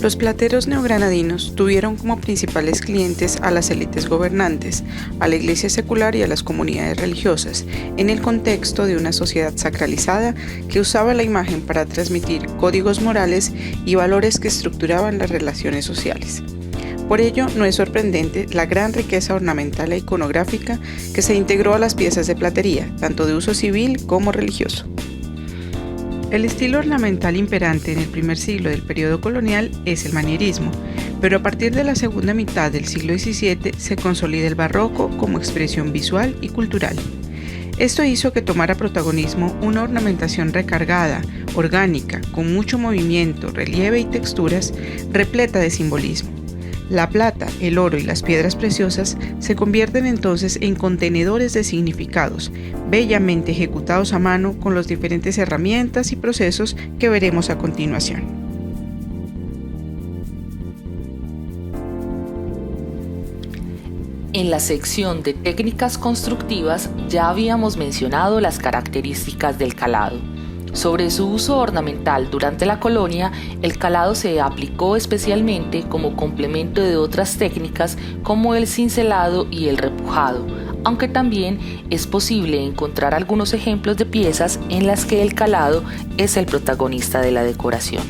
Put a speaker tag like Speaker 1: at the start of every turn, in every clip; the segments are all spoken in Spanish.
Speaker 1: Los plateros neogranadinos tuvieron como principales clientes a las élites gobernantes, a la iglesia secular y a las comunidades religiosas, en el contexto de una sociedad sacralizada que usaba la imagen para transmitir códigos morales y valores que estructuraban las relaciones sociales. Por ello, no es sorprendente la gran riqueza ornamental e iconográfica que se integró a las piezas de platería, tanto de uso civil como religioso. El estilo ornamental imperante en el primer siglo del periodo colonial es el manierismo, pero a partir de la segunda mitad del siglo XVII se consolida el barroco como expresión visual y cultural. Esto hizo que tomara protagonismo una ornamentación recargada, orgánica, con mucho movimiento, relieve y texturas, repleta de simbolismo. La plata, el oro y las piedras preciosas se convierten entonces en contenedores de significados, bellamente ejecutados a mano con las diferentes herramientas y procesos que veremos a continuación.
Speaker 2: En la sección de técnicas constructivas ya habíamos mencionado las características del calado. Sobre su uso ornamental durante la colonia, el calado se aplicó especialmente como complemento de otras técnicas como el cincelado y el repujado, aunque también es posible encontrar algunos ejemplos de piezas en las que el calado es el protagonista de la decoración.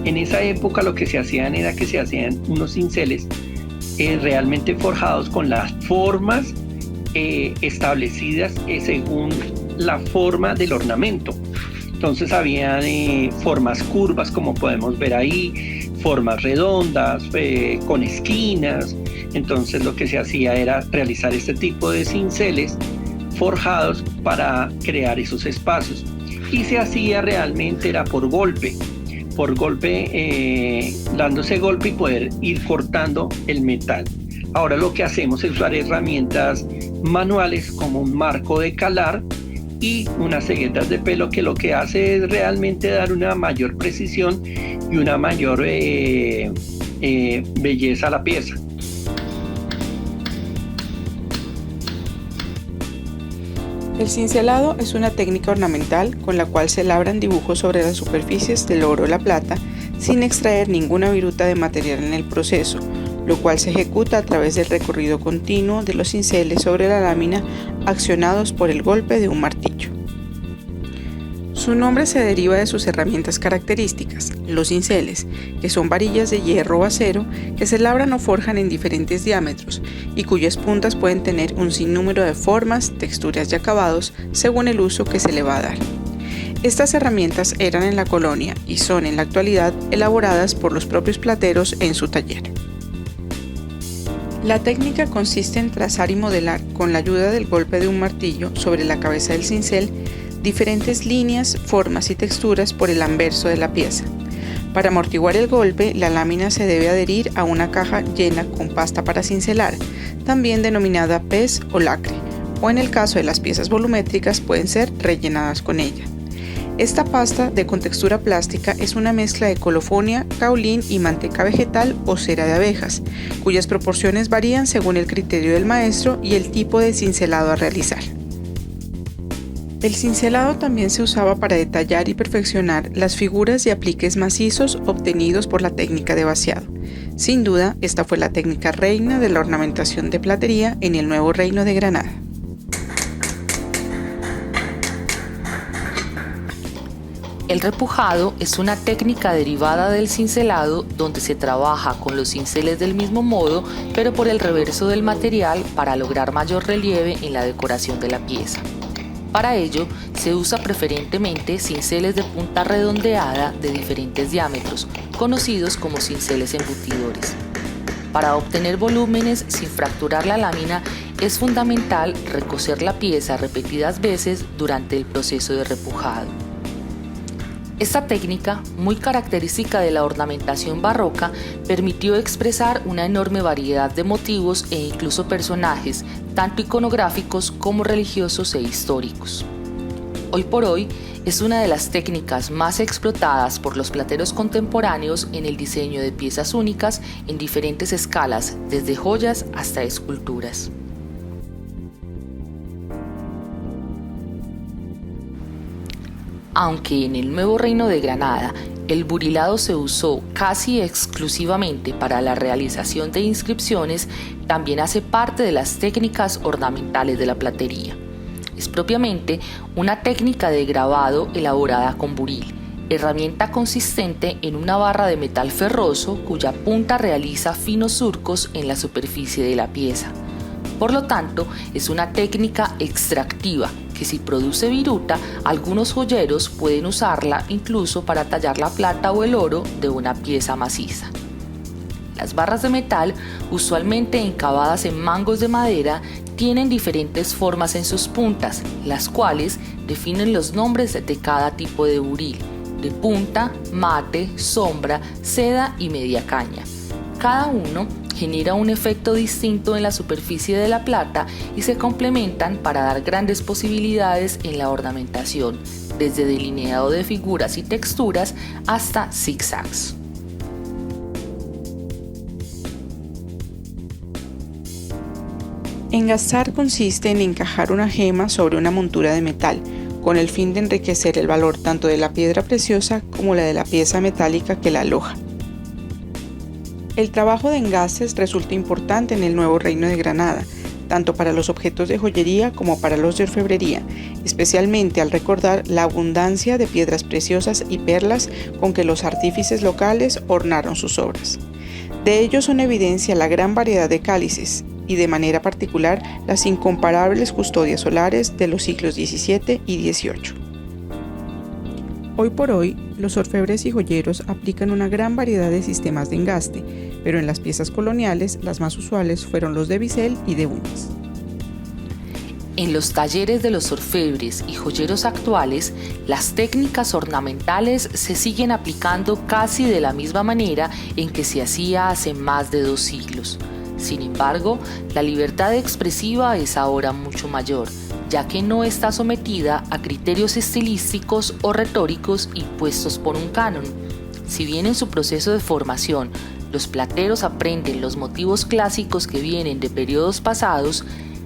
Speaker 3: En esa época lo que se hacían era que se hacían unos cinceles realmente forjados con las formas establecidas según la forma del ornamento. Entonces habían formas curvas, como podemos ver ahí, formas redondas, con esquinas. Entonces lo que se hacía era realizar este tipo de cinceles forjados para crear esos espacios. Y se hacía realmente era por golpe, dándose golpe y poder ir cortando el metal. Ahora lo que hacemos es usar herramientas manuales como un marco de calar y unas ceguetas de pelo, que lo que hace es realmente dar una mayor precisión y una mayor belleza a la pieza.
Speaker 1: El cincelado es una técnica ornamental con la cual se labran dibujos sobre las superficies del oro o la plata sin extraer ninguna viruta de material en el proceso, lo cual se ejecuta a través del recorrido continuo de los cinceles sobre la lámina accionados por el golpe de un martillo. Su nombre se deriva de sus herramientas características, los cinceles, que son varillas de hierro o acero que se labran o forjan en diferentes diámetros y cuyas puntas pueden tener un sinnúmero de formas, texturas y acabados según el uso que se le va a dar. Estas herramientas eran en la colonia y son en la actualidad elaboradas por los propios plateros en su taller. La técnica consiste en trazar y modelar con la ayuda del golpe de un martillo sobre la cabeza del cincel diferentes líneas, formas y texturas por el anverso de la pieza. Para amortiguar el golpe, la lámina se debe adherir a una caja llena con pasta para cincelar, también denominada pez o lacre, o en el caso de las piezas volumétricas pueden ser rellenadas con ella. Esta pasta de contextura plástica es una mezcla de colofonia, caolín y manteca vegetal o cera de abejas, cuyas proporciones varían según el criterio del maestro y el tipo de cincelado a realizar. El cincelado también se usaba para detallar y perfeccionar las figuras y apliques macizos obtenidos por la técnica de vaciado. Sin duda, esta fue la técnica reina de la ornamentación de platería en el Nuevo Reino de Granada.
Speaker 2: El repujado es una técnica derivada del cincelado donde se trabaja con los cinceles del mismo modo, pero por el reverso del material para lograr mayor relieve en la decoración de la pieza. Para ello, se usa preferentemente cinceles de punta redondeada de diferentes diámetros, conocidos como cinceles embutidores. Para obtener volúmenes sin fracturar la lámina, es fundamental recocer la pieza repetidas veces durante el proceso de repujado. Esta técnica, muy característica de la ornamentación barroca, permitió expresar una enorme variedad de motivos e incluso personajes, tanto iconográficos como religiosos e históricos. Hoy por hoy, es una de las técnicas más explotadas por los plateros contemporáneos en el diseño de piezas únicas en diferentes escalas, desde joyas hasta esculturas. Aunque en el Nuevo Reino de Granada El burilado se usó casi exclusivamente para la realización de inscripciones, también hace parte de las técnicas ornamentales de la platería. Es propiamente una técnica de grabado elaborada con buril, herramienta consistente en una barra de metal ferroso cuya punta realiza finos surcos en la superficie de la pieza. Por lo tanto, es una técnica extractiva que si produce viruta, algunos joyeros pueden usarla incluso para tallar la plata o el oro de una pieza maciza. Las barras de metal, usualmente encavadas en mangos de madera, tienen diferentes formas en sus puntas, las cuales definen los nombres de cada tipo de buril, de punta, mate, sombra, seda y media caña. Cada uno genera un efecto distinto en la superficie de la plata y se complementan para dar grandes posibilidades en la ornamentación, desde delineado de figuras y texturas hasta zigzags.
Speaker 1: Engastar consiste en encajar una gema sobre una montura de metal, con el fin de enriquecer el valor tanto de la piedra preciosa como la de la pieza metálica que la aloja. El trabajo de engastes resulta importante en el Nuevo Reino de Granada, tanto para los objetos de joyería como para los de orfebrería, especialmente al recordar la abundancia de piedras preciosas y perlas con que los artífices locales ornaron sus obras. De ello son evidencia la gran variedad de cálices y de manera particular las incomparables custodias solares de los siglos XVII y XVIII. Hoy por hoy, los orfebres y joyeros aplican una gran variedad de sistemas de engaste, pero en las piezas coloniales las más usuales fueron los de bisel y de uñas.
Speaker 2: En los talleres de los orfebres y joyeros actuales, las técnicas ornamentales se siguen aplicando casi de la misma manera en que se hacía hace más de 2 siglos. Sin embargo, la libertad expresiva es ahora mucho mayor, ya que no está sometida a criterios estilísticos o retóricos impuestos por un canon. Si bien en su proceso de formación los plateros aprenden los motivos clásicos que vienen de periodos pasados,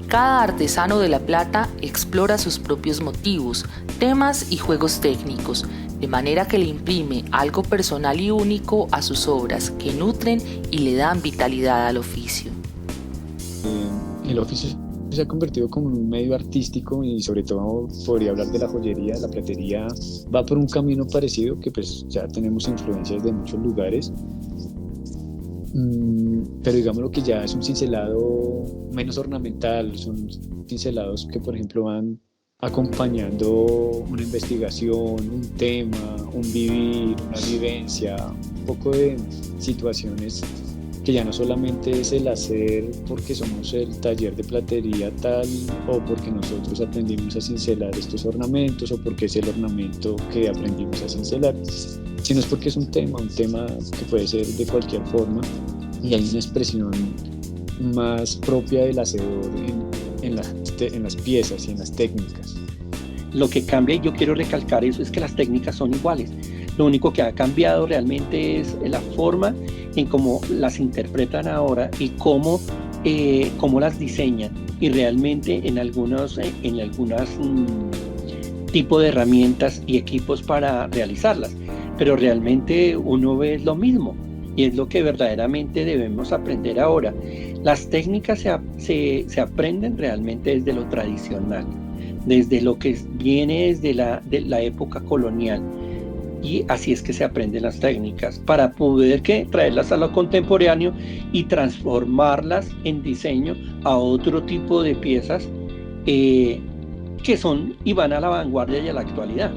Speaker 2: cada artesano de la plata explora sus propios motivos, temas y juegos técnicos, de manera que le imprime algo personal y único a sus obras que nutren y le dan vitalidad al oficio.
Speaker 4: El oficio se ha convertido como un medio artístico y sobre todo podría hablar de la joyería. La platería va por un camino parecido, que pues ya tenemos influencias de muchos lugares, pero digamos que ya es un cincelado menos ornamental, son cincelados que por ejemplo van acompañando una investigación, un tema, un vivir, una vivencia, un poco de situaciones que ya no solamente es el hacer porque somos el taller de platería tal o porque nosotros aprendimos a cincelar estos ornamentos o porque es el ornamento que aprendimos a cincelar, sino es porque es un tema que puede ser de cualquier forma y hay una expresión más propia del hacedor en las piezas y en las técnicas.
Speaker 3: Lo que cambia, y yo quiero recalcar eso, es que las técnicas son iguales. Lo único que ha cambiado realmente es la forma en cómo las interpretan ahora y cómo las diseñan. Y realmente en algunas tipos de herramientas y equipos para realizarlas. Pero realmente uno ve lo mismo y es lo que verdaderamente debemos aprender ahora. Las técnicas se aprenden realmente desde lo tradicional, desde lo que viene desde la época colonial. Y así es que se aprenden las técnicas para poder traerlas a lo contemporáneo y transformarlas en diseño a otro tipo de piezas que son y van a la vanguardia y a la actualidad.